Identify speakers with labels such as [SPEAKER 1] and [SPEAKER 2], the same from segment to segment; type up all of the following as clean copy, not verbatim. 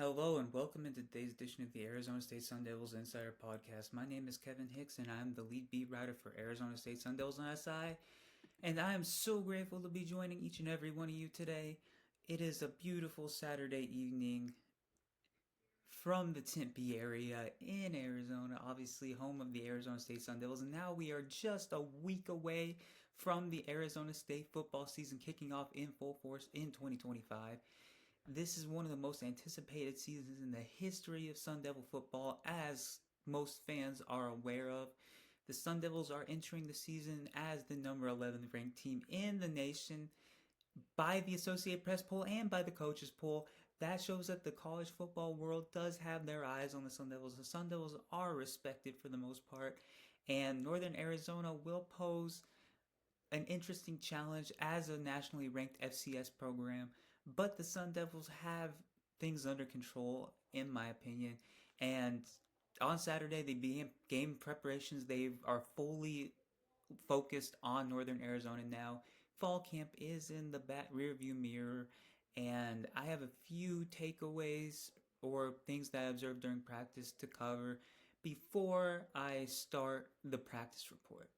[SPEAKER 1] Hello and welcome into today's edition of the Arizona State Sun Devils Insider Podcast. My name is Kevin Hicks and I'm the lead beat writer for Arizona State Sun Devils on SI. And I am so grateful to be joining each and every one of you today. It is a beautiful Saturday evening from the Tempe area in Arizona, obviously home of the Arizona State Sun Devils. And now we are just a week away from the Arizona State football season kicking off in full force in 2025. This is one of the most anticipated seasons in the history of Sun Devil football, as most fans are aware of. The Sun Devils are entering the season as the number 11 ranked team in the nation by the Associated Press poll and by the coaches poll. That shows that the college football world does have their eyes on the Sun Devils. The Sun Devils are respected for the most part, and Northern Arizona will pose an interesting challenge as a nationally ranked FCS program, but the Sun Devils have things under control, in my opinion. And on Saturday, they began game preparations. They are fully focused on Northern Arizona now. Fall camp is in the back rearview mirror, and I have a few takeaways or things that I observed during practice to cover before I start the practice report.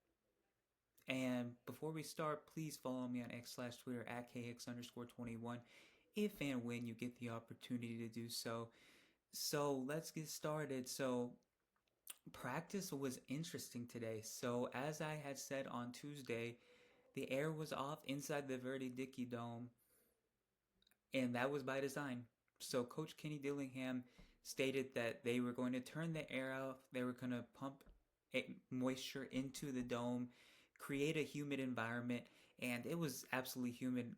[SPEAKER 1] And before we start, please follow me on X/Twitter at KX_21 if and when you get the opportunity to do so. So let's get started. So practice was interesting today. So as I had said on Tuesday, the air was off inside the Verde Dickey Dome, and that was by design. So Coach Kenny Dillingham stated that they were going to turn the air off. They were going to pump moisture into the dome, create a humid environment, and it was absolutely humid.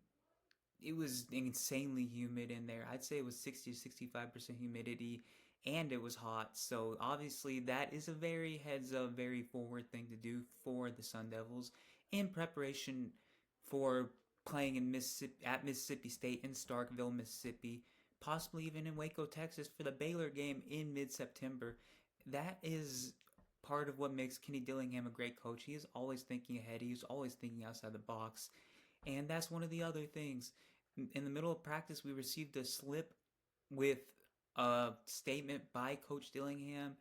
[SPEAKER 1] It was insanely humid in there. I'd say it was 60 to 65% humidity, and it was hot. So obviously that is a very heads up, very forward thing to do for the Sun Devils in preparation for playing in Mississippi State in Starkville, Mississippi, possibly even in Waco, Texas for the Baylor game in mid-September. That is part of what makes Kenny Dillingham a great coach. He is always thinking ahead. He's always thinking outside the box. And that's one of the other things. In the middle of practice, we received a slip with a statement by Coach Dillingham.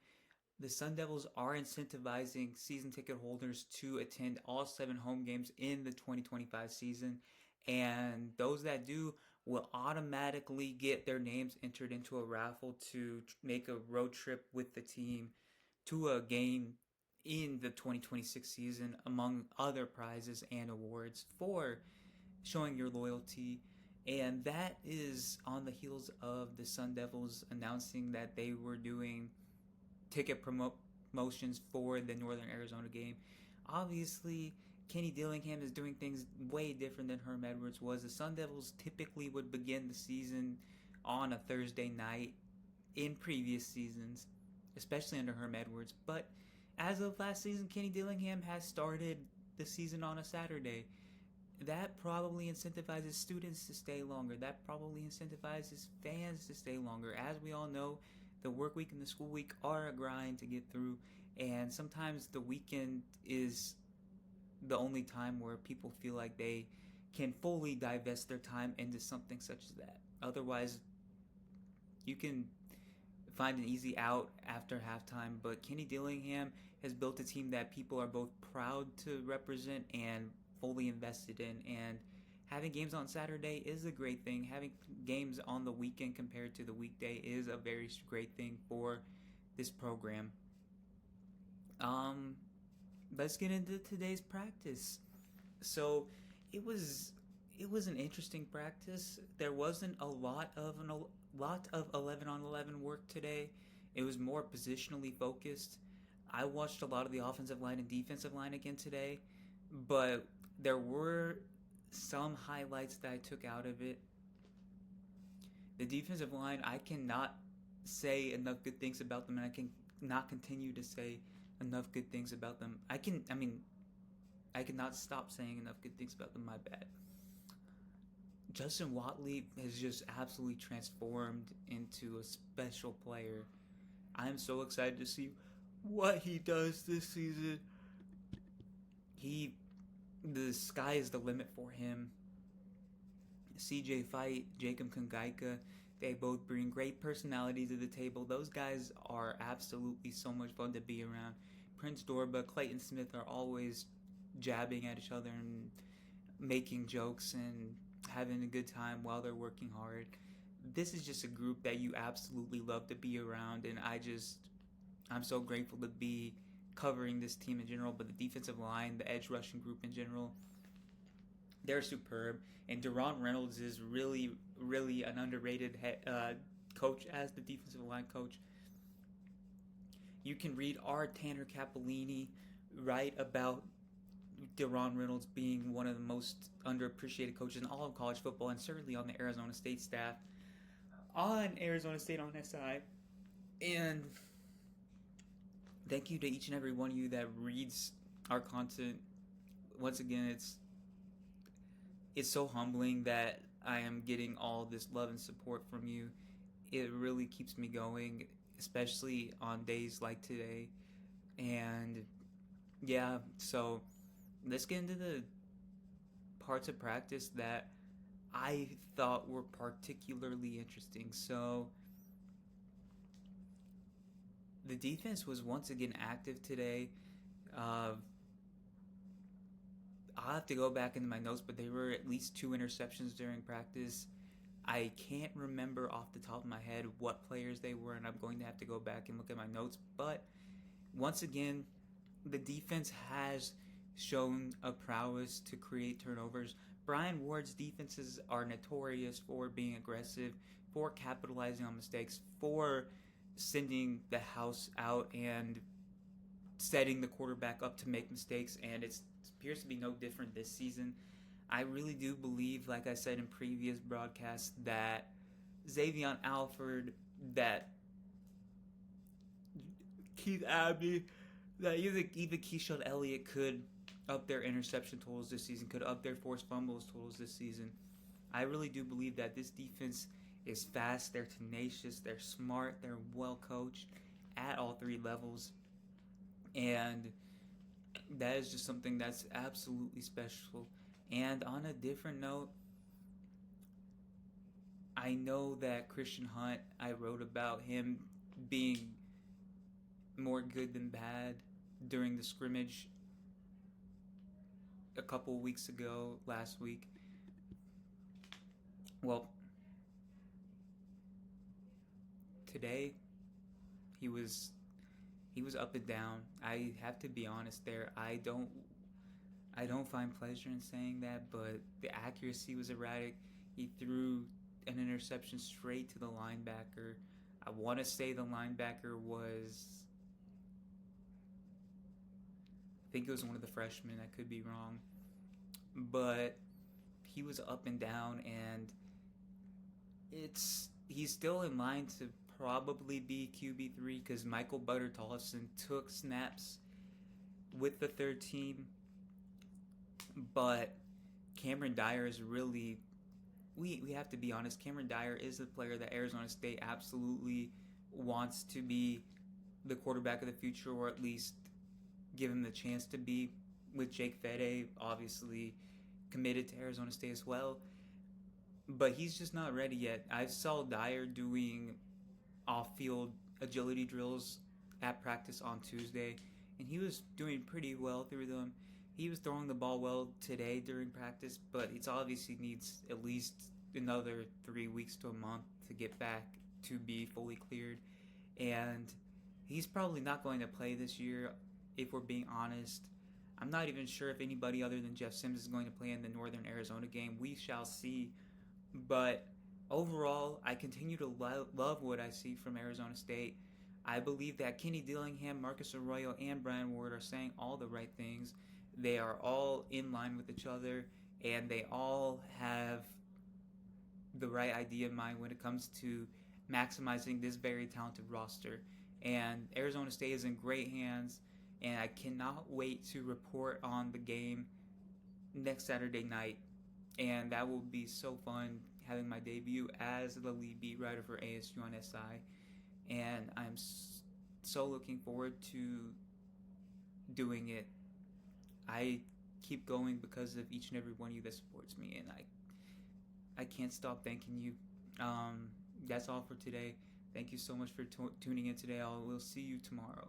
[SPEAKER 1] The Sun Devils are incentivizing season ticket holders to attend all 7 home games in the 2025 season. And those that do will automatically get their names entered into a raffle to make a road trip with the team to a game in the 2026 season, among other prizes and awards for showing your loyalty. And that is on the heels of the Sun Devils announcing that they were doing ticket promotions for the Northern Arizona game. Obviously, Kenny Dillingham is doing things way different than Herm Edwards was. The Sun Devils typically would begin the season on a Thursday night in previous seasons, especially under Herm Edwards. But as of last season, Kenny Dillingham has started the season on a Saturday. That probably incentivizes students to stay longer. That probably incentivizes fans to stay longer. As we all know, the work week and the school week are a grind to get through, and sometimes the weekend is the only time where people feel like they can fully divest their time into something such as that. Otherwise, you can find an easy out after halftime, but Kenny Dillingham has built a team that people are both proud to represent and fully invested in. And having games on Saturday is a great thing. Having games on the weekend compared to the weekday is a very great thing for this program. Um, let's get into today's practice. So it was it was an interesting practice. There wasn't a lot of 11 on 11 work today. It was more positionally focused. I watched a lot of the offensive line and defensive line again today, but there were some highlights that I took out of it. The defensive line, I cannot say enough good things about them, and I can not continue to say enough good things about them. I cannot stop saying enough good things about them. My bad. Justin Watley has just absolutely transformed into a special player. I'm so excited to see what he does this season. He, the sky is the limit for him. CJ Fight, Jacob Kangaika, They both bring great personality to the table. Those guys are absolutely so much fun to be around. Prince Dorba, Clayton Smith are always jabbing at each other and making jokes and having a good time while they're working hard. This is just a group that you absolutely love to be around, and I'm so grateful to be covering this team in general, but the defensive line, the edge rushing group in general, they're superb. And Deron Reynolds is really, really an underrated coach as the defensive line coach. You can read our Tanner Capolini write about Deron Reynolds being one of the most underappreciated coaches in all of college football, and certainly on the Arizona State staff, on Arizona State on SI. And thank you to each and every one of you that reads our content. Once again, it's so humbling that I am getting all this love and support from you. It really keeps me going, especially on days like today. And yeah, so let's get into the parts of practice that I thought were particularly interesting. So the defense was once again active today. I'll have to go back into my notes, but there were at least 2 interceptions during practice. I can't remember off the top of my head what players they were, and I'm going to have to go back and look at my notes. But once again, the defense has shown a prowess to create turnovers. Brian Ward's defenses are notorious for being aggressive, for capitalizing on mistakes, for sending the house out and setting the quarterback up to make mistakes, and it appears to be no different this season. I really do believe, like I said in previous broadcasts, that Xavier Alford, that Keith Abney, that even Keyshawn Elliott could up their interception totals this season, could up their forced fumbles totals this season. I really do believe that this defense is fast, they're tenacious, they're smart, they're well coached at all 3 levels. And that is just something that's absolutely special. And on a different note, I know that Christian Hunt, I wrote about him being more good than bad during the scrimmage a couple weeks ago, last week. Well, today he was up and down. I have to be honest there. I don't find pleasure in saying that, but the accuracy was erratic. He threw an interception straight to the linebacker. I want to say the linebacker was, I think it was one of the freshmen. I could be wrong. But he was up and down, and he's still in line to probably be QB3 because Michael Butter Tollefson took snaps with the 3rd team. But Cameron Dyer is really, we have to be honest, Cameron Dyer is the player that Arizona State absolutely wants to be the quarterback of the future, or at least give him the chance to be, with Jake Fede obviously committed to Arizona State as well. But he's just not ready yet. I saw Dyer doing off-field agility drills at practice on Tuesday, and he was doing pretty well through them. He was throwing the ball well today during practice, but it obviously needs at least another 3 weeks to a month to get back to be fully cleared. And he's probably not going to play this year, if we're being honest. I'm not even sure if anybody other than Jeff Sims is going to play in the Northern Arizona game. We shall see. But overall, I continue to love what I see from Arizona State. I believe that Kenny Dillingham, Marcus Arroyo, and Brian Ward are saying all the right things. They are all in line with each other, and they all have the right idea in mind when it comes to maximizing this very talented roster. And Arizona State is in great hands, and I cannot wait to report on the game next Saturday night. And that will be so fun, having my debut as the lead beat writer for ASU on SI. And I'm so looking forward to doing it. I keep going because of each and every one of you that supports me, and I can't stop thanking you. that's all for today. Thank you so much for tuning in today. I will see you tomorrow.